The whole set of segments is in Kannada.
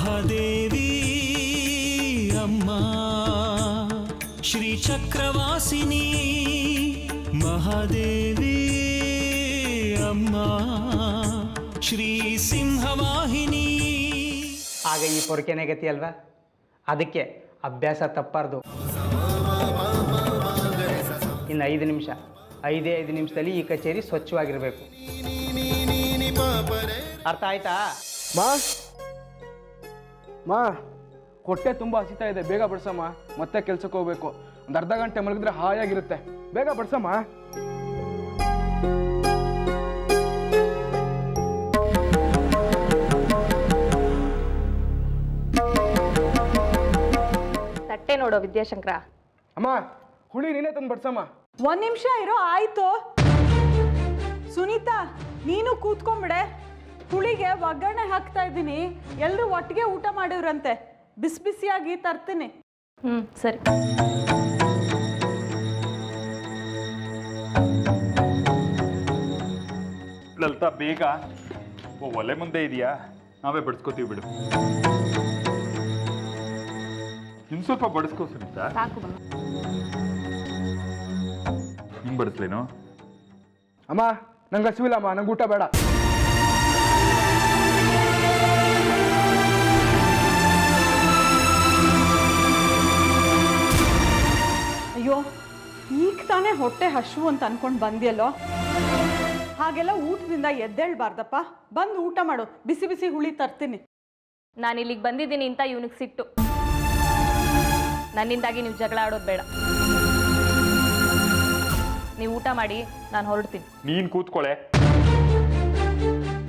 ಮಹಾದೇವಿ ಅಮ್ಮ ಶ್ರೀ ಚಕ್ರವಾಸಿನಿ ಮಹಾದೇವಿ ಅಮ್ಮ ಶ್ರೀ ಸಿಂಹವಾಹಿನಿ. ಆಗ ಈ ಪೊರಕೆನೆ ಗತಿ ಅಲ್ವಾ? ಅದಕ್ಕೆ ಅಭ್ಯಾಸ ತಪ್ಪಾರ್ದು. ಇನ್ನು 5 ನಿಮಿಷ, 5 ನಿಮಿಷದಲ್ಲಿ ಈ ಕಚೇರಿ ಸ್ವಚ್ಛವಾಗಿರಬೇಕು. ಅರ್ಥ ಆಯ್ತಾ? ಮಾ ಹೊಟ್ಟೆ ತುಂಬ ಹಸಿತಾ ಇದೆ, ಬೇಗ ಬಡ್ಸಮ್ಮ. ಮತ್ತೆ ಕೆಲ್ಸಕ್ಕೆ ಹೋಗ್ಬೇಕು. ಒಂದು ಅರ್ಧ ಗಂಟೆ ಮಲಗಿದ್ರೆ ಹಾಯಾಗಿರುತ್ತೆ. ಬೇಗ ಬಡ್ಸಮ್ಮ. ತಟ್ಟೆ ನೋಡೋ ವಿದ್ಯಾಶಂಕರ. ಅಮ್ಮ ಹುಳಿ ನೀನೇ ತಂದು ಬಡ್ಸಮ್ಮ. 1 ನಿಮಿಷ ಇರೋ, ಆಯ್ತು. ಸುನೀತಾ, ನೀನು ಕೂತ್ಕೊಂಬಿಡೆ. ಹುಳಿಗೆ ಒಗ್ಗರಣೆ ಹಾಕ್ತಾ ಇದ್ದೀನಿ. ಎಲ್ಲರೂ ಒಟ್ಟಿಗೆ ಊಟ ಮಾಡಿವ್ರಂತೆ. ಬಿಸಿ ಬಿಸಿಯಾಗಿ ತರ್ತೀನಿ. ಸರಿ. ಲಲಿತಾ ಬೇಗ. ಒಲೆ ಮುಂದೆ ಇದೆಯಾ? ನಾವೇ ಬಡಿಸ್ಕೋತೀವಿ ಬಿಡು. ಇನ್ನು ಸ್ವಲ್ಪ ಬಡಿಸ್ಕೋ ಸುನೀತಾ. ಸಾಕು. ಹಿಂಗೆ ಬಡಿಸ್ಲೇನು? ಅಮ್ಮ ನಂಗೆ ಹಸಿವಿಲ್ಲಮ್ಮ, ನಂಗೆ ಊಟ ಬೇಡ. ಅಯ್ಯೋ, ಈಗ ತಾನೇ ಹೊಟ್ಟೆ ಹಸಿವು ಅಂತ ಅನ್ಕೊಂಡು ಬಂದಿಯಲ್ಲೋ. ಹಾಗೆಲ್ಲ ಊಟದಿಂದ ಎದ್ದೇಳ್ಬಾರ್ದಪ್ಪ. ಬಂದು ಊಟ ಮಾಡು. ಬಿಸಿ ಬಿಸಿ ಹುಳಿ ತರ್ತೀನಿ. ನಾನು ಇಲ್ಲಿಗೆ ಬಂದಿದ್ದೀನಿ ಅಂತ ಇವನಿಗೆ ಸಿಟ್ಟು. ನನ್ನಿಂದಾಗಿ ನೀವು ಜಗಳ ಆಡೋದು ಬೇಡ. ನೀವು ಊಟ ಮಾಡಿ, ನಾನು ಹೊರಡ್ತೀನಿ. ನೀನು ಕೂತ್ಕೊಳ್ಳೆ.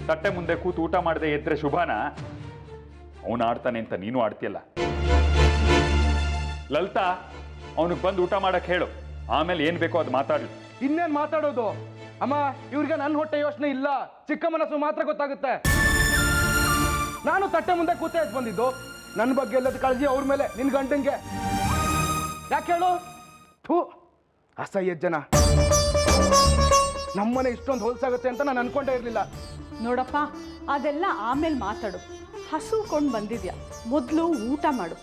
ತಟ್ಟೆ ಮುಂದೆ ಕೂತು ಊಟ ಮಾಡದೆ ಎದ್ರೆ ಶುಭಾನ? ಅವನು ಆಡ್ತಾನೆ ಅಂತ ನೀನು ಆಡ್ತೀಯಲ್ಲ. ಲಲಿತಾ, ಅವನಿಗೆ ಬಂದು ಊಟ ಮಾಡಕ್ಕೆ ಹೇಳು. ಆಮೇಲೆ ಏನು ಬೇಕೋ ಅದು ಮಾತಾಡಲಿ. ಇನ್ನೇನು ಮಾತಾಡೋದು? ಅಮ್ಮ, ಇವ್ರಿಗೆ ನನ್ನ ಹೊಟ್ಟೆ ಯೋಚನೆ ಇಲ್ಲ, ಚಿಕ್ಕ ಮನಸ್ಸು ಮಾತ್ರ ಗೊತ್ತಾಗುತ್ತೆ. ನಾನು ತಟ್ಟೆ ಮುಂದೆ ಕೂತೆ ಬಂದಿದ್ದು. ನನ್ನ ಬಗ್ಗೆ ಎಲ್ಲದ ಕಾಳಜಿ ಅವ್ರ ಮೇಲೆ, ನಿನ್ನ ಗಂಡಂಗೆ ಯಾಕೆ ಹೇಳು? ಥೂ, ಅಸಹ್ಯ ಜನ. ನಮ್ಮನೆ ಇಷ್ಟೊಂದು ಹೊಲ್ಸಾಗುತ್ತೆ ಅಂತ ನಾನು ಅನ್ಕೊಂಡೇ ಇರಲಿಲ್ಲ. ನೋಡಪ್ಪ, ಅದೆಲ್ಲ ಆಮೇಲೆ ಮಾತಾಡು. ಹಸುಕೊಂಡು ಬಂದಿದ್ಯಾ, ಮೊದಲು ಊಟ ಮಾಡು.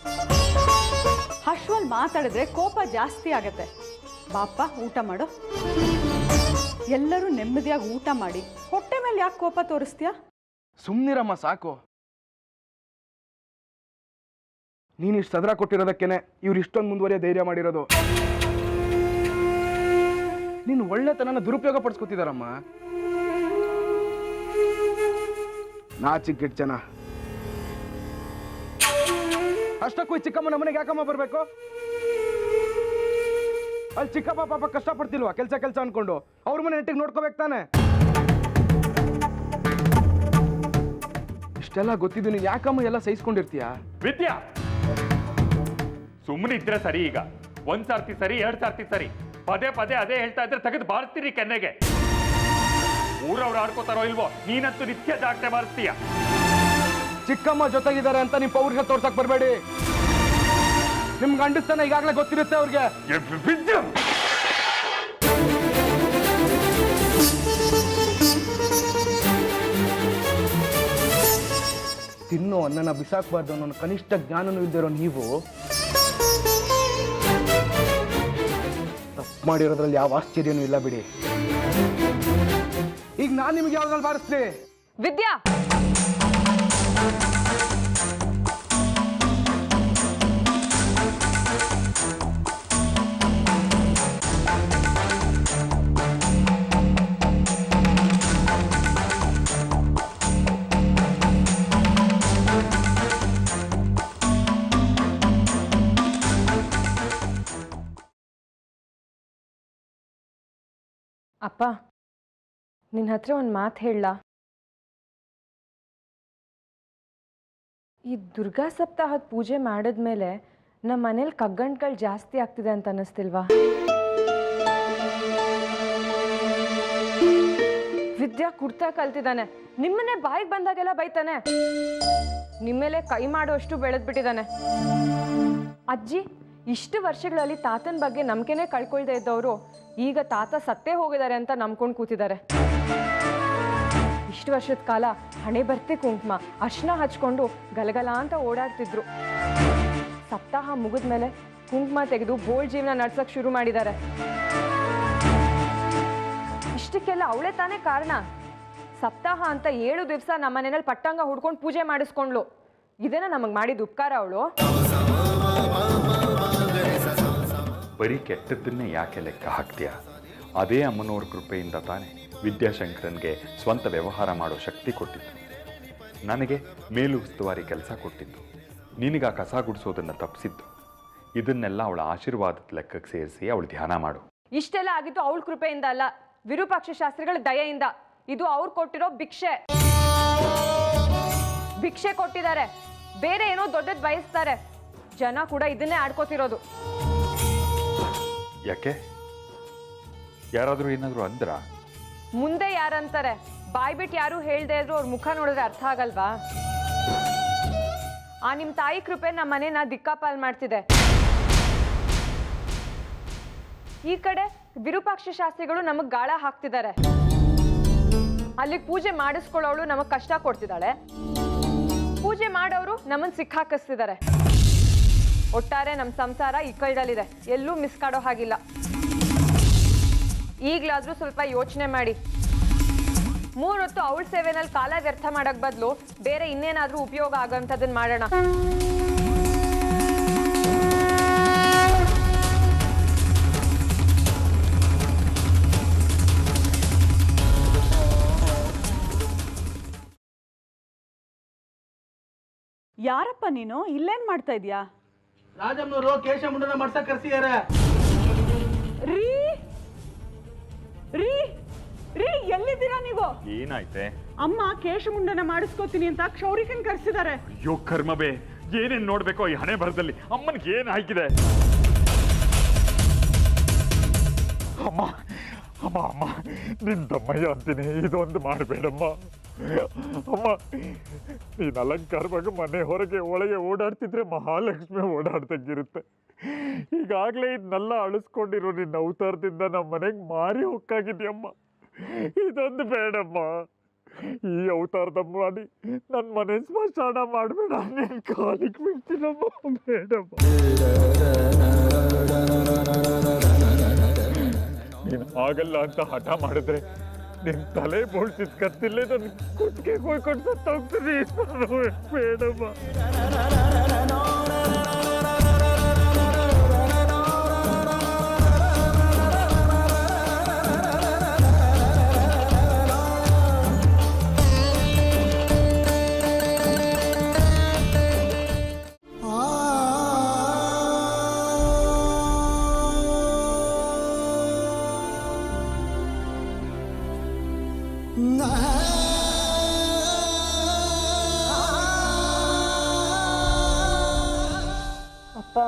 ಹಸುವಲ್ಲಿ ಮಾತಾಡಿದ್ರೆ ಕೋಪ ಜಾಸ್ತಿ ಆಗತ್ತೆ. ಬಾಪ, ಊಟ ಮಾಡು. ಎಲ್ಲರೂ ನೆಮ್ಮದಿಯಾಗಿ ಊಟ ಮಾಡಿ ಹೊಟ್ಟೆ ಮೇಲೆ ಯಾಕೆ ಕೋಪ ತೋರಿಸ್ತೀಯಾ? ಸುಮ್ಮನಿರಮ್ಮ, ಸಾಕು. ನೀನು ಇಷ್ಟು ಸದರ ಕೊಟ್ಟಿರೋದಕ್ಕೇನೆ ಇವ್ರು ಇಷ್ಟೊಂದು ಮುಂದುವರಿಯೋ ಧೈರ್ಯ ಮಾಡಿರೋದು. ನೀನು ಒಳ್ಳೆತನನ ದುರುಪಯೋಗ ಪಡಿಸ್ಕೊತಿದಾರಮ್ಮ. ನಾಚಿಕೆಟ್ಟ ಜನ. ಅಷ್ಟಕ್ಕೂ ಚಿಕ್ಕಮ್ಮನ ಮನೆಗೆ ಯಾಕಮ್ಮ ಬರಬೇಕು? ಅಲ್ಲಿ ಚಿಕ್ಕಪ್ಪ ಪಾಪ ಕಷ್ಟಪಡ್ತಿಲ್ವಾ ಕೆಲಸ ಅನ್ಕೊಂಡು? ಅವ್ರ ಮನೆ ನೆಟ್ಟಿಗೆ ನೋಡ್ಕೋಬೇಕು ತಾನೆ. ಇಷ್ಟೆಲ್ಲ ಗೊತ್ತಿದ್ದು ನೀನು ಯಾಕಮ್ಮ ಎಲ್ಲ ಸಹಿಸ್ಕೊಂಡಿರ್ತೀಯ? ವಿದ್ಯಾ, ಸುಮ್ಮನೆ ಇದ್ರೆ ಸರಿ. ಈಗ 1 ಸರ್ತಿ ಸರಿ, 2 ಸರ್ತಿ ಸರಿ, ಪದೇ ಪದೇ ಅದೇ ಹೇಳ್ತಾ ಇದ್ರೆ ತೆಗೆದು ಬಾರಿಸ್ತೀರಿ ಕೆನ್ನೆಗೆ. ಊರವ್ರು ಆಡ್ಕೋತಾರೋ ಇಲ್ವೋ, ನೀನಂತೂ ನಿತ್ಯ ಜಾಗ್ಟೆ ಬಾರಿಸ್ತೀಯ. ಚಿಕ್ಕಮ್ಮ ಜೊತೆಗಿದ್ದಾರೆ ಅಂತ ನಿಮ್ಮ ಪೌರ್ಗೆ ತೋರ್ಸಕ್ ಬರಬೇಡಿ. ನಿಮ್ಗೆ ಗಂಡಸ್ತಾನೆ ಈಗಾಗಲೇ ಗೊತ್ತಿರುತ್ತೆ ಅವ್ರಿಗೆ. ತಿನ್ನೋ ಅನ್ನನ ಬಿಸಾಕಬಾರ್ದು ಅನ್ನೋ ಕನಿಷ್ಠ ಜ್ಞಾನನೂ ಇದ್ದಿರೋ ನೀವು ತಪ್ಪು ಮಾಡಿರೋದ್ರಲ್ಲಿ ಯಾವ ಆಶ್ಚರ್ಯನೂ ಇಲ್ಲ ಬಿಡಿ. ಈಗ ನಾನು ನಿಮ್ಗೆ ಯಾವ್ದ್ರಲ್ಲಿ ಬಾರಿಸ್ಲಿ? ವಿದ್ಯಾ, ಅಪ್ಪ, ನಿನ್ನ ಹತ್ರ ಒಂದು ಮಾತು ಹೇಳಲಾ? ಈ ದುರ್ಗಾ ಸಪ್ತಾಹದ ಪೂಜೆ ಮಾಡಿದ್ಮೇಲೆ ನಮ್ಮ ಮನೇಲಿ ಕಗ್ಗಂಟ್ಗಳು ಜಾಸ್ತಿ ಆಗ್ತಿದೆ ಅಂತ ಅನ್ನಿಸ್ತಿಲ್ವಾ? ವಿದ್ಯಾ ಕುಡ್ತಾ ಕಲ್ತಿದ್ದಾನೆ. ನಿಮ್ಮನ್ನೇ ಬಾಯಿಗೆ ಬಂದಾಗೆಲ್ಲ ಬೈತಾನೆ. ನಿಮ್ಮೇಲೆ ಕೈ ಮಾಡುವಷ್ಟು ಬೆಳೆದ್ಬಿಟ್ಟಿದ್ದಾನೆ. ಅಜ್ಜಿ, ಇಷ್ಟು ವರ್ಷಗಳಲ್ಲಿ ತಾತನ ಬಗ್ಗೆ ನಂಬಿಕೆನೇ ಕಳ್ಕೊಳ್ದೇ ಇದ್ದವರು ಈಗ ತಾತ ಸತ್ತೇ ಹೋಗಿದ್ದಾರೆ ಅಂತ ನಂಬ್ಕೊಂಡು ಕೂತಿದ್ದಾರೆ. ಇಷ್ಟು ವರ್ಷದ ಕಾಲ ಹಣೆ ಬರ್ತಿ ಕುಂಕುಮ ಅರ್ಶಿನ ಹಚ್ಕೊಂಡು ಗಲಗಲ ಅಂತ ಓಡಾಡ್ತಿದ್ರು. ಸಪ್ತಾಹ ಮುಗಿದ್ಮೇಲೆ ಕುಂಕುಮ ತೆಗೆದು ಬೋಳ್ ಜೀವನ ನಡ್ಸಕ್ ಶುರು ಮಾಡಿದ್ದಾರೆ. ಇಷ್ಟಕ್ಕೆಲ್ಲ ಅವಳೇ ತಾನೇ ಕಾರಣ. ಸಪ್ತಾಹ ಅಂತ 7 ದಿವಸ ನಮ್ಮ ಮನೆಯಲ್ಲಿ ಪಟ್ಟಂಗ ಹುಡ್ಕೊಂಡು ಪೂಜೆ ಮಾಡಿಸ್ಕೊಂಡ್ಲು. ಇದೇನ ನಮಗೆ ಮಾಡಿದ ಉಪಕಾರ ಅವಳು? ಬರೀ ಕೆಟ್ಟದ್ದನ್ನೇ ಯಾಕೆ ಲೆಕ್ಕ ಹಾಕ್ತೀಯ? ಅದೇ ಅಮ್ಮನವ್ರ ಕೃಪೆಯಿಂದ ತಾನೆ ವಿದ್ಯಾಶಂಕರನ್ಗೆ ಸ್ವಂತ ವ್ಯವಹಾರ ಮಾಡೋ ಶಕ್ತಿ ಕೊಟ್ಟಿತ್ತು, ನನಗೆ ಮೇಲು ಉಸ್ತುವಾರಿ ಕೆಲಸ ಕೊಟ್ಟಿತ್ತು, ನಿನಗ ಕಸ ಗುಡಿಸೋದನ್ನು ತಪ್ಪಿಸಿದ್ದು. ಇದನ್ನೆಲ್ಲ ಅವಳ ಆಶೀರ್ವಾದದ ಲೆಕ್ಕಕ್ಕೆ ಸೇರಿಸಿ ಅವಳು ಧ್ಯಾನ ಮಾಡು. ಇಷ್ಟೆಲ್ಲ ಆಗಿದ್ದು ಅವಳ ಕೃಪೆಯಿಂದ ಅಲ್ಲ, ವಿರೂಪಾಕ್ಷ ಶಾಸ್ತ್ರಿಗಳ ದಯೆಯಿಂದ. ಇದು ಅವ್ರು ಕೊಟ್ಟಿರೋ ಭಿಕ್ಷೆ. ಭಿಕ್ಷೆ ಕೊಟ್ಟಿದ್ದಾರೆ, ಬೇರೆ ಏನೋ ದೊಡ್ಡದ್ ಬಯಸ್ತಾರೆ. ಜನ ಕೂಡ ಇದನ್ನೇ ಆಡ್ಕೋತಿರೋದು. ಯಾಕೆ? ಯಾರಾದರೂ ಏನಾದರೂ ಅಂದ್ರ? ಮುಂದೆ ಯಾರಂತಾರೆ? ಬಾಯ್ಬಿಟ್ಟು ಯಾರು ಹೇಳ್ದೆ ಇದ್ರು ಅವ್ರ ಮುಖ ನೋಡಿದ್ರೆ ಅರ್ಥ ಆಗಲ್ವಾ? ಆ ನಿಮ್ ತಾಯಿ ಕೃಪೆ ನಮ್ಮ ಮನೆನ ದಿಕ್ಕಾಪಾಲ್ ಮಾಡ್ತಿದೆ. ಈ ಕಡೆ ವಿರೂಪಾಕ್ಷ ಶಾಸ್ತ್ರಿಗಳು ನಮಗ್ ಗಾಳ ಹಾಕ್ತಿದ್ದಾರೆ. ಅಲ್ಲಿಗೆ ಪೂಜೆ ಮಾಡಿಸ್ಕೊಳ್ಳೋಳು ನಮಗ್ ಕಷ್ಟ ಕೊಡ್ತಿದ್ದಾಳೆ, ಪೂಜೆ ಮಾಡೋರು ನಮ್ಮನ್ ಸಿಕ್ಕಾಕಿಸ್ತಿದ್ದಾರೆ. ಒಟ್ಟಾರೆ ನಮ್ಮ ಸಂಸಾರ ಇಕ್ಕಳದಲ್ಲಿದೆ, ಎಲ್ಲೂ ಮಿಸ್ ಕಾಡೋ ಹಾಗಿಲ್ಲ. ಈಗ್ಲಾದ್ರೂ ಸ್ವಲ್ಪ ಯೋಚನೆ ಮಾಡಿ. 3 ಹೊತ್ತು ಅವಳ ಸೇವೆನಲ್ಲಿ ಕಾಲ ವ್ಯರ್ಥ ಮಾಡಕ್ ಬದಲು ಬೇರೆ ಇನ್ನೇನಾದ್ರೂ ಉಪಯೋಗ ಆಗೋಂಥದ್ದನ್ನ ಮಾಡೋಣ. ಯಾರಪ್ಪ ನೀನು? ಇಲ್ಲೇನ್ ಮಾಡ್ತಾ ಇದೀಯಾ? ರಾಜಮ್ಮನವರು ಕೇಶಮುಂಡನ ಮಾಡ್ಸಕ್ ಕರ್ಸಿದಾರೆ. ರೀ ರೀ ರೀ, ಎಲ್ಲಿದ್ದೀರಾ ನೀವು? ಏನಾಯ್ತೆ? ಅಮ್ಮ ಕೇಶಮುಂಡನ ಮಾಡಿಸ್ಕೋತೀನಿ ಅಂತ ಕ್ಷೌರಿಕನ್ ಕರ್ಸಿದ್ದಾರೆ. ಅಯ್ಯೋ ಕರ್ಮಬೇ, ಏನೇನ್ ನೋಡ್ಬೇಕೋ ಈ ಹಣೆ ಬರದಲ್ಲಿ. ಅಮ್ಮನಿಗೆ ಏನ್ ಹಾಕಿದೆ? ಅಮ್ಮ ಅಮ್ಮ ಅಮ್ಮ, ನಿಂದಮ್ಮಯ್ಯ ಅಂತೀನಿ, ಇದೊಂದು ಮಾಡಬೇಡಮ್ಮ. ಅಮ್ಮ, ನೀನು ಅಲಂಕಾರವಾಗಿ ಮನೆ ಹೊರಗೆ ಒಳಗೆ ಓಡಾಡ್ತಿದ್ರೆ ಮಹಾಲಕ್ಷ್ಮಿ ಓಡಾಡ್ದಂಗಿರುತ್ತೆ. ಈಗಾಗಲೇ ಇದನ್ನೆಲ್ಲ ಅಳಿಸ್ಕೊಂಡಿರೋ ನಿನ್ನ ಅವತಾರದಿಂದ ನಮ್ಮ ಮನೆಗೆ ಮಾರಿ ಹೊಕ್ಕಾಗಿದ್ಯಮ್ಮ. ಇದೊಂದು ಬೇಡಮ್ಮ. ಈ ಅವತಾರದ ಮಾಡಿ ನನ್ನ ಮನೆ ಸ್ಮಶಾನ ಮಾಡಬೇಡ, ನಿನ್ನ ಕಾಲಿಗೆ ಬೀಳ್ತೀನಮ್ಮ, ಬೇಡಮ್ಮ. ನೀನು ಆಗಲ್ಲ ಅಂತ ಹಠ ಮಾಡಿದ್ರೆ ನಿನ್ನ ತಲೆ ಬೋಳ್ಸಿದ ಕತ್ತಿಲ್ಲೇ ನನ್ನ ಕುತ್ತಿಗೆ ಕೊಯ್ಕೊಂಡು ಸತ್ತೋಗ್ತೀನಿ. ಬೇಡಮ್ಮ. ಅಪ್ಪ,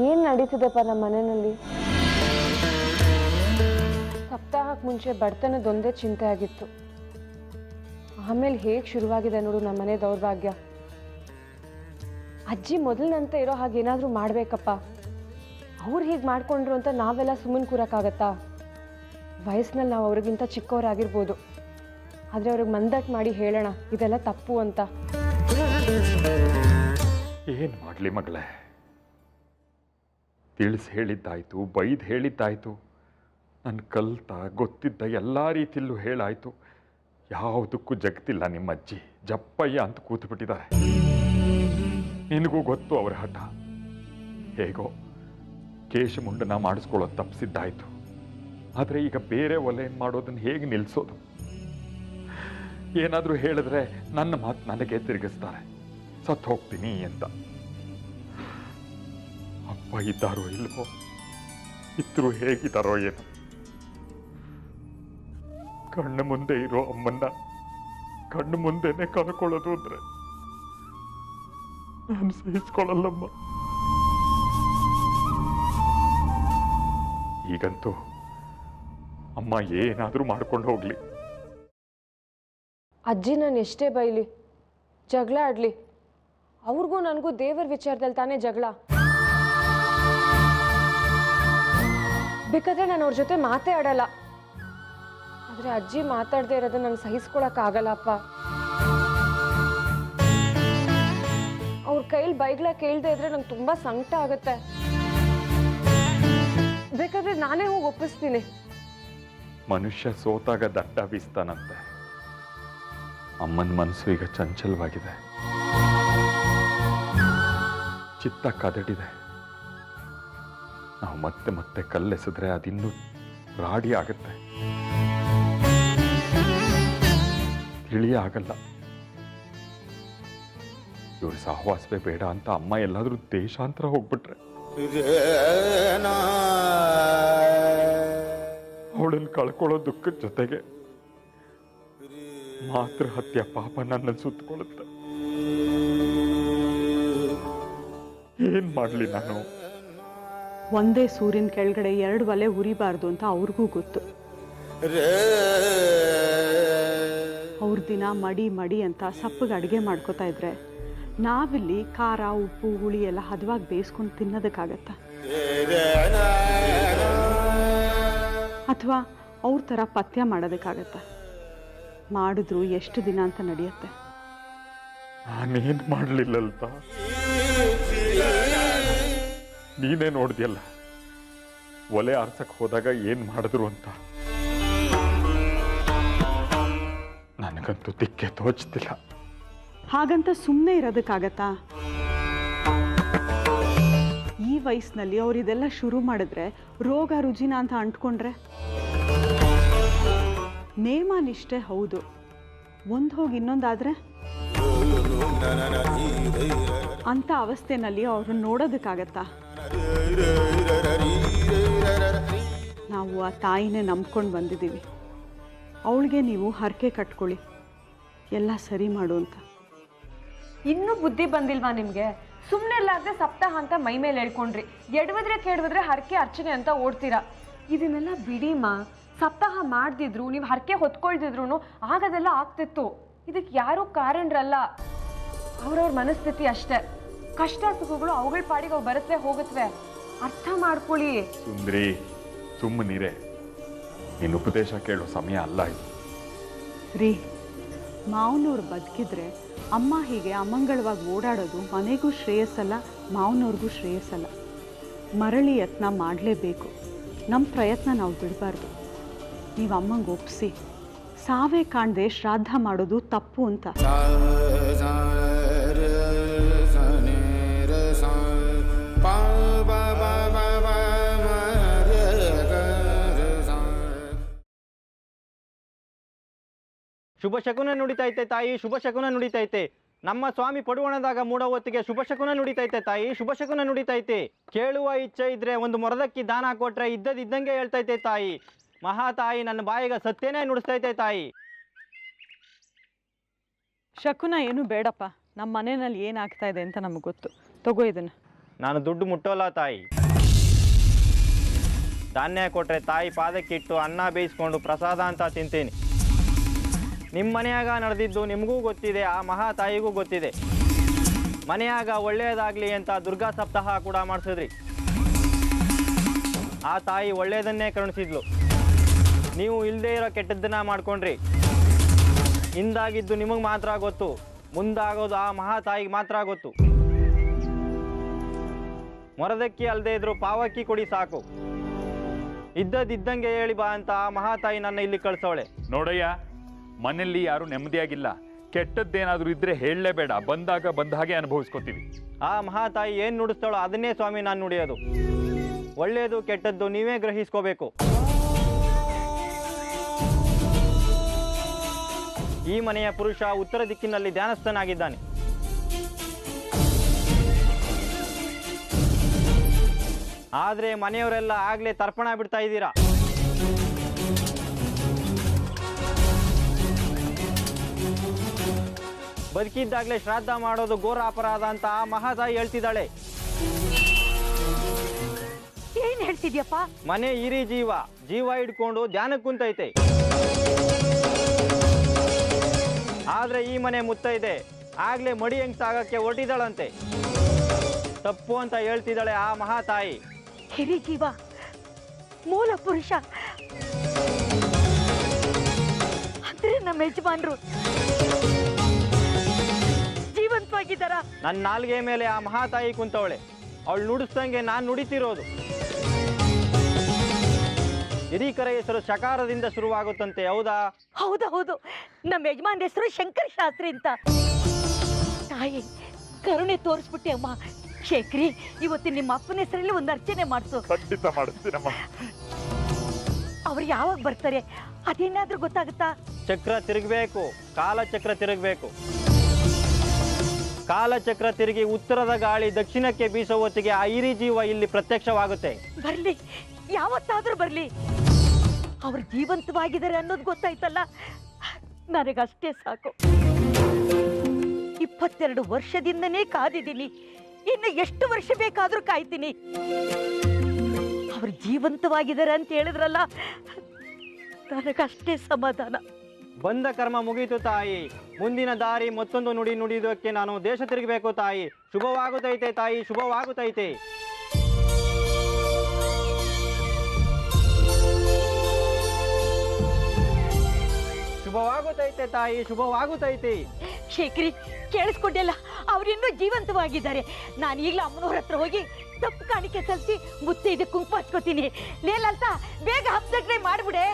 ಏನ್ ನಡೀತಿದೆಪ್ಪ ನಮ್ಮ ಮನೆಯಲ್ಲಿ? ಸಪ್ತಾಹಕ್ಕೆ ಮುಂಚೆ ಬಡತನದೊಂದೇ ಚಿಂತೆ ಆಗಿತ್ತು. ಆಮೇಲೆ ಹೇಗೆ ಶುರುವಾಗಿದೆ ನೋಡು ನಮ್ಮ ಮನೆ ದೌರ್ಭಾಗ್ಯ. ಅಜ್ಜಿ ಮೊದಲಿನಂತೆ ಇರೋ ಹಾಗೇನಾದ್ರೂ ಮಾಡ್ಬೇಕಪ್ಪ. ಅವ್ರು ಹೀಗೆ ಮಾಡ್ಕೊಂಡ್ರು ಅಂತ ನಾವೆಲ್ಲ ಸುಮ್ಮನೆ ಕೂರಕ್ಕಾಗತ್ತಾ? ವಯಸ್ಸಿನಲ್ಲಿ ನಾವು ಅವ್ರಿಗಿಂತ ಚಿಕ್ಕವರಾಗಿರ್ಬೋದು, ಆದರೆ ಅವ್ರಿಗೆ ಮಂದಟ್ಟು ಮಾಡಿ ಹೇಳೋಣ ಇದೆಲ್ಲ ತಪ್ಪು ಅಂತ. ಏನು ಮಾಡಲಿ ಮಗಳೇ? ತಿಳಿಸಿ ಹೇಳಿದ್ದಾಯ್ತು, ಬೈದು ಹೇಳಿದ್ದಾಯ್ತು, ನನ್ನ ಕಲ್ತ ಗೊತ್ತಿದ್ದ ಎಲ್ಲ ರೀತಿಯಲ್ಲೂ ಹೇಳಾಯ್ತು. ಯಾವುದಕ್ಕೂ ಜಗತ್ತಿಲ್ಲ. ನಿಮ್ಮ ಅಜ್ಜಿ ಜಪ್ಪಯ್ಯ ಅಂತ ಕೂತ್ಬಿಟ್ಟಿದ್ದಾರೆ. ನಿನಗೂ ಗೊತ್ತು ಅವ್ರ ಹಠ. ಹೇಗೋ ಕೇಶಮುಂಡನ ಮಾಡಿಸ್ಕೊಳ್ಳೋದು ತಪ್ಪಿಸಿದ್ದಾಯ್ತು. ಆದರೆ ಈಗ ಬೇರೆ ಒಲೆ ಮಾಡೋದನ್ನು ಹೇಗೆ ನಿಲ್ಲಿಸೋದು? ಏನಾದರೂ ಹೇಳಿದ್ರೆ ನನ್ನ ಮಾತು ನನಗೆ ತಿರುಗಿಸ್ತಾರೆ, ಸತ್ತು ಹೋಗ್ತೀನಿ ಅಂತ. ಅಪ್ಪ ಇದ್ದಾರೋ ಇಲ್ವೋ, ಇದ್ರು ಹೇಗಿದ್ದಾರೋ ಏನು. ಕಣ್ಣು ಮುಂದೆ ಇರೋ ಅಮ್ಮನ್ನ ಕಣ್ಣು ಮುಂದೆನೆ ಕಳ್ಕೊಳ್ಳೋದು ಅಂದ್ರೆ ನಾನು ಸಹಿಸ್ಕೊಳ್ಳಲ್ಲಮ್ಮ. ಈಗಂತೂ ಅಮ್ಮ ಏನಾದರೂ ಮಾಡ್ಕೊಂಡು ಹೋಗ್ಲಿ. ಅಜ್ಜಿ ನಾನು ಎಷ್ಟೇ ಬೈಲಿ, ಜಗಳ ಆಡ್ಲಿ, ಅವ್ರಿಗೂ ನನಗೂ ದೇವರ ವಿಚಾರದಲ್ಲಿ ತಾನೇ ಜಗಳ. ಬೇಕಾದ್ರೆ ನಾನು ಅವ್ರ ಜೊತೆ ಮಾತೇ ಆಡಲ್ಲ. ಆದ್ರೆ ಅಜ್ಜಿ ಮಾತಾಡದೆ ಇರೋದನ್ನ ನಂಗೆ ಸಹಿಸ್ಕೊಳಕ್ಕಾಗಲ್ಲಪ್ಪ. ಅವ್ರ ಕೈಲಿ ಬೈಗ್ಲ ಕೇಳ್ದೆ ಇದ್ರೆ ನಂಗೆ ತುಂಬಾ ಸಂಕಟ ಆಗುತ್ತೆ. ಬೇಕಾದ್ರೆ ನಾನೇ ಹೋಗಿ ಒಪ್ಪಿಸ್ತೀನಿ. ಮನುಷ್ಯ ಸೋತಾಗ ದಡ್ಡ ಬೀಸ್ತಾನಂತೆ. ಅಮ್ಮನ ಮನಸ್ಸು ಈಗ ಚಂಚಲವಾಗಿದೆ, ಚಿತ್ತ ಕದಡಿದೆ. ನಾವು ಮತ್ತೆ ಮತ್ತೆ ಕಲ್ಲೆಸೆದ್ರೆ ಅದಿನ್ನೂ ರಾಡಿ ಆಗುತ್ತೆ, ತಿಳಿ ಆಗಲ್ಲ. ಇವ್ರ ಸಹವಾಸವೇ ಬೇಡ ಅಂತ ಅಮ್ಮ ಎಲ್ಲಾದ್ರೂ ದೇಶಾಂತರ ಹೋಗ್ಬಿಟ್ರೆ ಅವಳನ್ನು ಕಳ್ಕೊಳ್ಳೋ ದುಃಖದ ಜೊತೆಗೆ ಮಾತೃ ಹತ್ಯೆ ಪಾಪ ನನ್ನ ಸುತ್ತಕೊಳ್ಳುತ್ತೆ. ಏನ್ ಮಾಡ್ಲಿ ನಾನು? ಒಂದೇ ಸೂರ್ಯನ ಕೆಳಗಡೆ 2 ಒಲೆ ಉರಿಬಾರ್ದು ಅಂತ ಅವ್ರಿಗೂ ಗೊತ್ತು. ಅವ್ರ ದಿನ ಮಡಿ ಮಡಿ ಅಂತ ಸಪ್ಪಗೆ ಅಡುಗೆ ಮಾಡ್ಕೋತಾ ಇದ್ರೆ ನಾವಿಲ್ಲಿ ಖಾರ ಉಪ್ಪು ಹುಳಿ ಎಲ್ಲ ಹದವಾಗಿ ಬೇಯಿಸ್ಕೊಂಡು ತಿನ್ನೋದಕ್ಕಾಗತ್ತಾ? ಅಥವಾ ಅವ್ರ ಥರ ಪಥ್ಯ ಮಾಡೋದಕ್ಕಾಗತ್ತಾ? ಮಾಡಿದ್ರು ಎಷ್ಟು ದಿನ ಅಂತ ನಡೆಯುತ್ತೆ? ನಾನೇನ್ ಮಾಡ್ಲಿಲ್ಲಲ್ತ? ನೀನೇ ನೋಡ್ದಿಯಲ್ಲ ಒಲೆ ಆರ್ಸಕ್ ಹೋದಾಗ ಏನ್ ಮಾಡಿದ್ರು ಅಂತ. ನನಗಂತೂ ದಿಕ್ಕೆ ತೋಚ್ತಿಲ್ಲ. ಹಾಗಂತ ಸುಮ್ಮನೆ ಇರೋದಕ್ಕಾಗತ್ತಾ? ಈ ವಯಸ್ಸಿನಲ್ಲಿ ಅವ್ರು ಇದೆಲ್ಲ ಶುರು ಮಾಡಿದ್ರೆ ರೋಗ ರುಜಿನ ಅಂತ ಅಂಟ್ಕೊಂಡ್ರೆ? ನೇಮ ನಿಷ್ಠೆ ಹೌದು, ಒಂದು ಹೋಗಿ ಇನ್ನೊಂದಾದ್ರೆ ಅಂತ ಅವಸ್ಥೆನಲ್ಲಿ ಅವ್ರನ್ನ ನೋಡೋದಕ್ಕಾಗತ್ತಾ? ನಾವು ಆ ತಾಯಿನೇ ನಂಬ್ಕೊಂಡು ಬಂದಿದ್ದೀವಿ. ಅವಳಿಗೆ ನೀವು ಹರಕೆ ಕಟ್ಕೊಳ್ಳಿ, ಎಲ್ಲ ಸರಿ ಮಾಡು ಅಂತ. ಇನ್ನೂ ಬುದ್ಧಿ ಬಂದಿಲ್ವಾ ನಿಮ್ಗೆ? ಸುಮ್ಮನೆ ಇಲ್ಲಾದ್ರೆ ಸಪ್ತಾಹ ಅಂತ ಮೈ ಮೇಲೆ ಹೇಳ್ಕೊಂಡ್ರಿ, ಎಡವಿದ್ರೆ ಕೆಡವಿದ್ರೆ ಹರಕೆ ಅರ್ಚನೆ ಅಂತ ಓಡ್ತೀರಾ. ಇದನ್ನೆಲ್ಲ ಬಿಡಿಮ್ಮ. ಸಪ್ತಾಹ ಮಾಡ್ದಿದ್ರು ನೀವು ಹರಕೆ ಹೊತ್ಕೊಳ್ದಿದ್ರು ಆಗದೆಲ್ಲ ಆಗ್ತಿತ್ತು. ಇದಕ್ಕೆ ಯಾರೂ ಕಾರಣರಲ್ಲ, ಅವ್ರವ್ರ ಮನಸ್ಥಿತಿ ಅಷ್ಟೇ. ಕಷ್ಟ ಸುಖಗಳು ಅವುಗಳ ಪಾಡಿಗೆ ಅವು ಬರುತ್ತವೆ ಹೋಗುತ್ತವೆ, ಅರ್ಥ ಮಾಡ್ಕೊಳ್ಳಿ. ಸುಂದ್ರಿ, ಸುಮ್ಮನಿರೆ. ನಿನ್ನ ಉಪದೇಶ ಕೇಳೋ ಸಮಯ ಅಲ್ಲ ಇದು. ರೀ, ಮಾವನವ್ರು ಬದುಕಿದ್ರೆ ಅಮ್ಮ ಹೀಗೆ ಅಮಂಗಳವಾಗಿ ಓಡಾಡೋದು ಮನೆಗೂ ಶ್ರೇಯಸ್ಸಲ್ಲ, ಮಾವನವ್ರಿಗೂ ಶ್ರೇಯಸ್ಸಲ್ಲ. ಮರಳಿ ಯತ್ನ ಮಾಡಲೇಬೇಕು. ನಮ್ಮ ಪ್ರಯತ್ನ ನಾವು ಬಿಡಬಾರ್ದು. ನೀವು ಅಮ್ಮಂಗೆ ಒಪ್ಪಿಸಿ, ಸಾವೇ ಕಾಣದೆ ಶ್ರಾದ್ದ ಮಾಡೋದು ತಪ್ಪು ಅಂತ. ಶುಭ ಶಕುನ ನುಡಿತೈತೆ ತಾಯಿ, ಶುಭ ಶಕುನ ನುಡಿತೈತೆ. ನಮ್ಮ ಸ್ವಾಮಿ ಪಡುವಣದಾಗ ಮೂಡೋ ಹೊತ್ತಿಗೆ ಶುಭ ಶಕುನ ನುಡಿತೈತೆ ತಾಯಿ, ಶುಭ ಶಕುನ ನುಡಿತೈತೆ. ಕೇಳುವ ಇಚ್ಛೆ ಇದ್ರೆ ಒಂದು ಮೊರದಕ್ಕಿ ದಾನ ಕೊಟ್ರೆ ಇದ್ದಂಗೆ ಹೇಳ್ತೈತೆ ತಾಯಿ. ಮಹಾತಾಯಿ ನನ್ನ ಬಾಯಿಗೆ ಸತ್ಯನೇ ನುಡಿಸ್ತೈತೆ ತಾಯಿ. ಶಕುನ ಏನು ಬೇಡಪ್ಪ, ನಮ್ಮ ಮನೆಯಲ್ಲಿ ಏನಾಗ್ತಾ ಇದೆ ಅಂತ ನಮಗೆ ಗೊತ್ತು. ತಗೋ ಇದನ್ನು. ನಾನು ದುಡ್ಡು ಮುಟ್ಟೋಲ್ಲ ತಾಯಿ. ಧಾನ್ಯ ಕೊಟ್ರೆ ತಾಯಿ ಪಾದಕ್ಕಿಟ್ಟು ಅನ್ನ ಬೇಯಿಸ್ಕೊಂಡು ಪ್ರಸಾದ ಅಂತ ತಿಂತೀನಿ. ನಿಮ್ಮ ಮನೆಯಾಗ ನಡೆದಿದ್ದು ನಿಮಗೂ ಗೊತ್ತಿದೆ, ಆ ಮಹಾತಾಯಿಗೂ ಗೊತ್ತಿದೆ. ಮನೆಯಾಗ ಒಳ್ಳೆಯದಾಗಲಿ ಅಂತ ದುರ್ಗಾ ಸಪ್ತಾಹ ಕೂಡ ಮಾಡಿಸಿದ್ರಿ. ಆ ತಾಯಿ ಒಳ್ಳೆಯದನ್ನೇ ಕರುಣಿಸಿದ್ಲು. ನೀವು ಇಲ್ಲದೇ ಇರೋ ಕೆಟ್ಟದ್ದನ್ನ ಮಾಡ್ಕೊಂಡ್ರಿ. ಹಿಂದಾಗಿದ್ದು ನಿಮಗೆ ಮಾತ್ರ ಗೊತ್ತು, ಮುಂದಾಗೋದು ಆ ಮಹಾತಾಯಿಗೆ ಮಾತ್ರ ಗೊತ್ತು. ಮೊರದಕ್ಕಿ ಅಲ್ಲದೆ ಇದ್ರು ಪಾವಕ್ಕಿ ಕೊಡಿ ಸಾಕು. ಇದ್ದಂಗೆ ಹೇಳಿ ಬಾ ಅಂತ ಆ ಮಹಾತಾಯಿ ನನ್ನ ಇಲ್ಲಿ ಕಳ್ಸೋಳೆ. ನೋಡಯ್ಯ, ಮನೆಯಲ್ಲಿ ಯಾರು ನೆಮ್ಮದಿಯಾಗಿಲ್ಲ. ಕೆಟ್ಟದ್ದೇನಾದ್ರೂ ಇದ್ರೆ ಹೇಳಲೇಬೇಡ, ಬಂದ ಹಾಗೆ ಅನುಭವಿಸ್ಕೋತೀವಿ. ಆ ಮಹಾತಾಯಿ ಏನು ನುಡಿಸ್ತಾಳೋ ಅದನ್ನೇ ಸ್ವಾಮಿ ನಾನು ನುಡಿಯೋದು. ಒಳ್ಳೆಯದು ಕೆಟ್ಟದ್ದು ನೀವೇ ಗ್ರಹಿಸ್ಕೋಬೇಕು. ಈ ಮನೆಯ ಪುರುಷ ಉತ್ತರ ದಿಕ್ಕಿನಲ್ಲಿ ಧ್ಯಾನಸ್ಥನಾಗಿದ್ದಾನೆ. ಆದರೆ ಮನೆಯವರೆಲ್ಲ ಆಗ್ಲೇ ತರ್ಪಣ ಬಿಡ್ತಾ ಇದ್ದೀರಾ. ಬದುಕಿದ್ದಾಗಲೇ ಶ್ರಾದ್ದ ಮಾಡೋದು ಘೋರ ಅಪರಾಧ ಅಂತ ಆ ಮಹಾತಾಯಿ ಹೇಳ್ತಿದ್ದಾಳೆ. ಏನ್ ಹೇಳ್ತಿದ್ಯಪ್ಪ? ಮನೆ ಇರಿ ಜೀವ ಹಿಡ್ಕೊಂಡು ಧ್ಯಾನಕ್ಕೆ ಕುಂತೈತೆ. ಆದ್ರೆ ಈ ಮನೆ ಮುತ್ತೈದೆ ಆಗ್ಲೇ ಮಡಿ ಹೆಂಗ್ ಸಾಗಕ್ಕೆ ಹೊರಟಿದ್ದಾಳಂತೆ. ತಪ್ಪು ಅಂತ ಹೇಳ್ತಿದ್ದಾಳೆ ಆ ಮಹಾತಾಯಿ. ಹಿರಿ ಜೀವ, ಮೂಲ ಪುರುಷ, ನಮ್ಮ ಯಜಮಾನ್ರು ಜೀವಂತವಾಗಿದ್ದಾರ? ನನ್ನ ನಾಲ್ಗೆ ಮೇಲೆ ಆ ಮಹಾತಾಯಿ ಕುಂತವಳೆ. ಅವಳು ನುಡಿಸ್ದಂಗೆ ನಾನು ನುಡಿತಿರೋದು. ಹಿರೀಕರ ಹೆಸರು ಶಕಾರದಿಂದ ಶುರುವಾಗುತ್ತಂತೆ, ಹೌದಾ? ಹೌದು ಹೌದು, ನಮ್ಮ ಯಜಮಾನ್ ಹೆಸರು ಶಂಕರ ಶಾಸ್ತ್ರಿ ಅಂತ. ತಾಯಿ ಕರುಣೆ ತೋರಿಸ್ಬಿಟ್ಟೆ ಅಮ್ಮ. ಶೇಖರಿ, ಇವತ್ತು ನಿಮ್ಮ ಅಪ್ಪನ ಹೆಸರಲ್ಲಿ ಒಂದು ಅರ್ಚನೆ ಮಾಡಿಸು. ಖಂಡಿತ ಮಾಡಿಸ್ತೀನಮ್ಮ. ಅವ್ರು ಯಾವಾಗ ಬರ್ತಾರೆ ಅದೇನಾದ್ರೂ ಗೊತ್ತಾಗುತ್ತಾ? ಚಕ್ರ ತಿರುಗಬೇಕು, ಕಾಲಚಕ್ರ ತಿರುಗಬೇಕು. ಕಾಲಚಕ್ರ ತಿರುಗಿ ಉತ್ತರದ ಗಾಳಿ ದಕ್ಷಿಣಕ್ಕೆ ಬೀಸೋ ಹೊತ್ತಿಗೆ ಆ ಹಿರಿ ಜೀವ ಇಲ್ಲಿ ಪ್ರತ್ಯಕ್ಷವಾಗುತ್ತೆ. ಬರ್ಲಿ, ಯಾವತ್ತಾದ್ರೂ ಬರ್ಲಿ. ಅವ್ರು ಜೀವಂತವಾಗಿದ್ದಾರೆ ಅನ್ನೋದು ಗೊತ್ತಾಯ್ತಲ್ಲ, ನನಗಷ್ಟೇ ಸಾಕು. 22 ವರ್ಷದಿಂದನೇ ಕಾದಿದ್ದೀನಿ, ಇನ್ನು ಎಷ್ಟು ವರ್ಷ ಬೇಕಾದ್ರೂ ಕಾಯ್ತೀನಿ. ಅವ್ರು ಜೀವಂತವಾಗಿದ್ದಾರೆ ಅಂತ ಹೇಳಿದ್ರಲ್ಲ, ನನಗಷ್ಟೇ ಸಮಾಧಾನ. ಬಂದ ಕರ್ಮ ಮುಗೀತು ತಾಯಿ. ಮುಂದಿನ ದಾರಿ ಮತ್ತೊಂದು ನುಡಿ ನುಡಿಯೋದಕ್ಕೆ ನಾನು ದೇಶ ತಿರುಗಬೇಕು ತಾಯಿ. ಶುಭವಾಗುತ್ತೈತೆ ತಾಯಿ, ಶುಭವಾಗುತ್ತೈತೆ. ಶುಭವಾಗುತ್ತೈತೆ ತಾಯಿ, ಶುಭವಾಗುತ್ತೈತೆ. ಶೇಖರಿ, ಕೇಳಿಸ್ಕೊಂಡೆಲ್ಲ, ಅವರಿನ್ನೂ ಜೀವಂತವಾಗಿದ್ದಾರೆ. ನಾನು ಈಗಲೂ ಅಮ್ಮನವ್ರ ಹತ್ರ ಹೋಗಿ ತಪ್ಪು ಕಾಣಿಕೆ ಸಲ್ಲಿಸಿ ಮುತ್ತೈದೆ ಕುಂಕುಮ ಹಚ್ಕೋತೀನಿ. ಲೇಲಂತ ಬೇಗ ಹಬ್ಬದಗ್ರೆ ಮಾಡ್ಬಿಡೆ.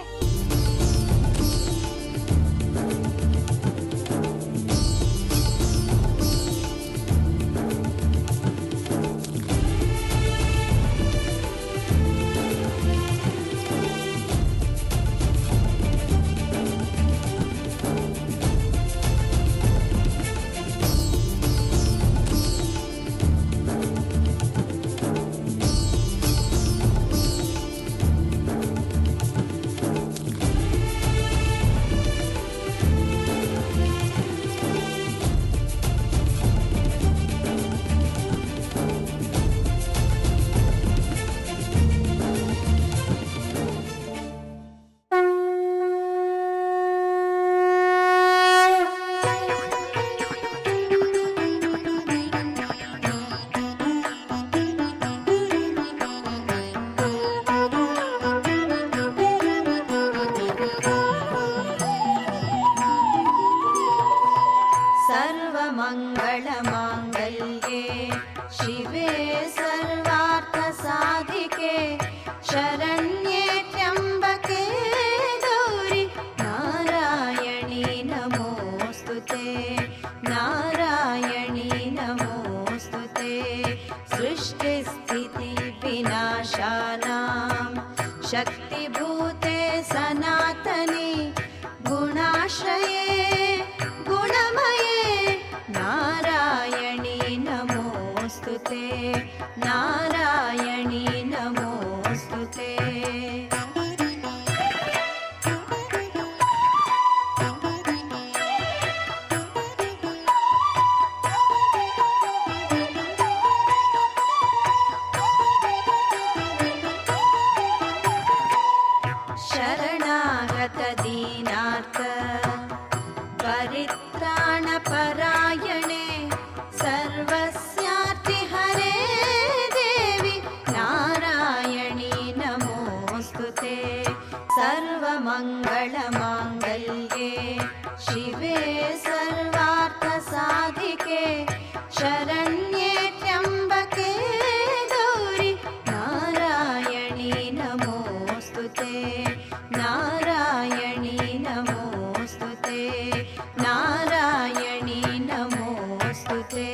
सर्वमङ्गलमाङ्गल्ये शिवे सर्वार्थसाधिके शरण्ये त्र्यम्बके गौरि नारायणी नमोऽस्तुते नारायणी नमोऽस्तुते सृष्टिस्थितिविनाशानां शक्तिभूते सनातनी गुणाश्रये नारायणी नमोऽस्तुते नारायणी नमोऽस्तुते शरणागत दीनार्थ परित्राणपरायणे सर्वस्यार्ति हरे देवी नारायणी नमोऽस्तुते सर्वमङ्गलमाङ्गल्ये शिवे सर्वार्थसाधिके शरण्ये त्र्यम्बके गौरि नारायणी नमोऽस्तुते नारायणी नमोऽस्तुते नारायणी नमोऽस्तुते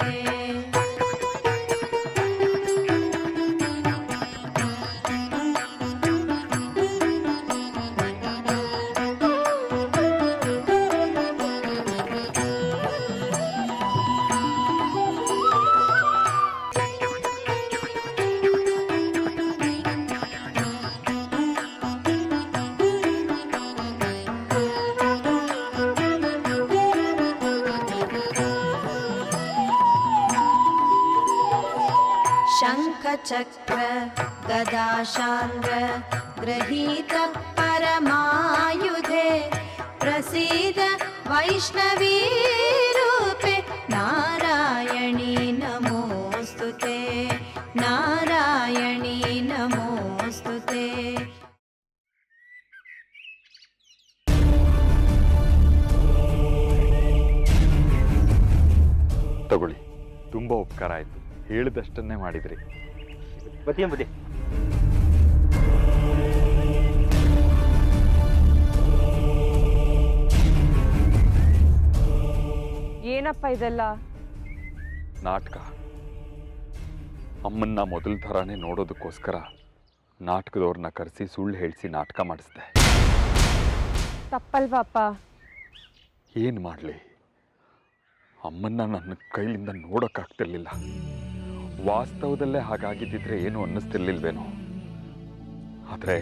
शङ्खचक्र गदाशार्ङ्ग गृहीत परमायुधे प्रसीद वैष्णवी रूपे नारायणी नमोऽस्तुते नारायणी नमोऽस्तुते ತುಂಬ ಉಪಕಾರ ಆಯಿತು. ಹೇಳಿದಷ್ಟನ್ನೇ ಮಾಡಿದ್ರಿ. ಬತ್ತೀಯ ಬುದ್ಧಿ. ಏನಪ್ಪ ಇದೆಲ್ಲ? ನಾಟಕ. ಅಮ್ಮನ್ನ ಮೊದಲ ಥರನೇ ನೋಡೋದಕ್ಕೋಸ್ಕರ ನಾಟಕದವ್ರನ್ನ ಕರೆಸಿ ಸುಳ್ಳು ಹೇಳಿಸಿ ನಾಟಕ ಮಾಡಿಸ್ದೆ. ತಪ್ಪಲ್ವಾಪ್ಪ? ಏನು ಮಾಡಲಿ, ಅಮ್ಮನ್ನ ನನ್ನ ಕೈಲಿಂದ ನೋಡೋಕ್ಕಾಗ್ತಿರ್ಲಿಲ್ಲ. ವಾಸ್ತವದಲ್ಲೇ ಹಾಗಾಗಿದ್ದಿದ್ರೆ ಏನು ಅನ್ನಿಸ್ತಿರ್ಲಿಲ್ವೇನೋ. ಆದರೆ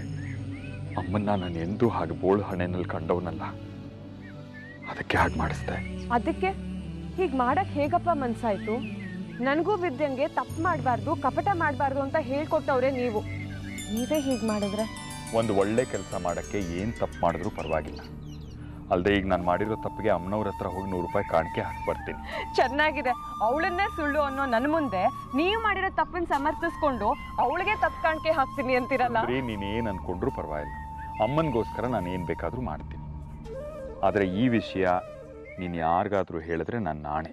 ಅಮ್ಮನ್ನ ನಾನು ಎಂದೂ ಹಾಗೆ ಬೋಳು ಹಣೆಯಲ್ಲಿ ಕಂಡವನಲ್ಲ. ಅದಕ್ಕೆ ಹಾಗೆ ಮಾಡಿಸ್ದೆ. ಅದಕ್ಕೆ ಹೀಗೆ ಮಾಡಕ್ ಹೇಗಪ್ಪ ಮನ್ಸಾಯ್ತು? ನನಗೂ ವಿದ್ಯಂಗೆ ತಪ್ಪು ಮಾಡಬಾರ್ದು, ಕಪಟ ಮಾಡಬಾರ್ದು ಅಂತ ಹೇಳ್ಕೊಟ್ಟವ್ರೆ ನೀವು. ನೀವೇ ಹೀಗೆ ಮಾಡಿದ್ರೆ? ಒಂದು ಒಳ್ಳೆ ಕೆಲಸ ಮಾಡೋಕ್ಕೆ ಏನು ತಪ್ಪು ಮಾಡಿದ್ರೂ ಪರವಾಗಿಲ್ಲ. ಅಲ್ಲದೆ ಈಗ ನಾನು ಮಾಡಿರೋ ತಪ್ಪಿಗೆ ಅಮ್ಮನವ್ರ ಹತ್ರ ಹೋಗಿ 100 ರೂಪಾಯಿ ಕಾಣಿಕೆ ಹಾಕಿ ಬರ್ತೀನಿ. ಚೆನ್ನಾಗಿದೆ. ಅವಳನ್ನೇ ಸುಳ್ಳು ಅನ್ನೋ ನನ್ನ ಮುಂದೆ ನೀವು ಮಾಡಿರೋ ತಪ್ಪನ್ನು ಸಮರ್ಥಿಸ್ಕೊಂಡು ಅವಳಿಗೆ ತಪ್ಪು ಕಾಣಿಕೆ ಹಾಕ್ತೀನಿ ಅಂತೀರಲ್ಲ. ನೀನೇನು ಅನ್ಕೊಂಡ್ರೂ ಪರವಾಗಿಲ್ಲ. ಅಮ್ಮನಿಗೋಸ್ಕರ ನಾನು ಏನು ಬೇಕಾದರೂ ಮಾಡ್ತೀನಿ. ಆದರೆ ಈ ವಿಷಯ ನೀನು ಯಾರಿಗಾದರೂ ಹೇಳಿದ್ರೆ ನನ್ನ ನಾಣೆ.